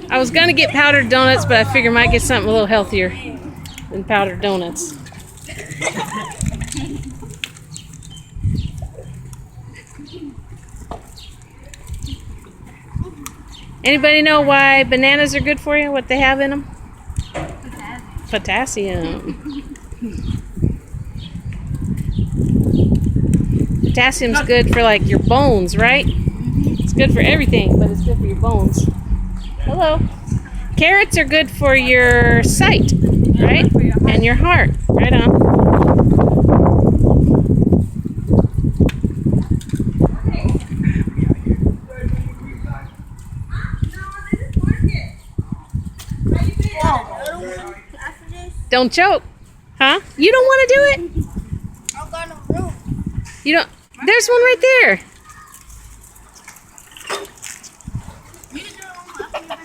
I was gonna get powdered donuts, but I figured I might get something a little healthier than powdered donuts. Anybody know why bananas are good for you? What they have in them? Potassium. Potassium's good for like your bones, right? It's good for everything, but it's good for your bones. Hello. Carrots are good for your sight, right? And your heart. Right on. Don't choke. Huh? You don't want to do it? I've got no room. You don't. There's one right there. You can do it on my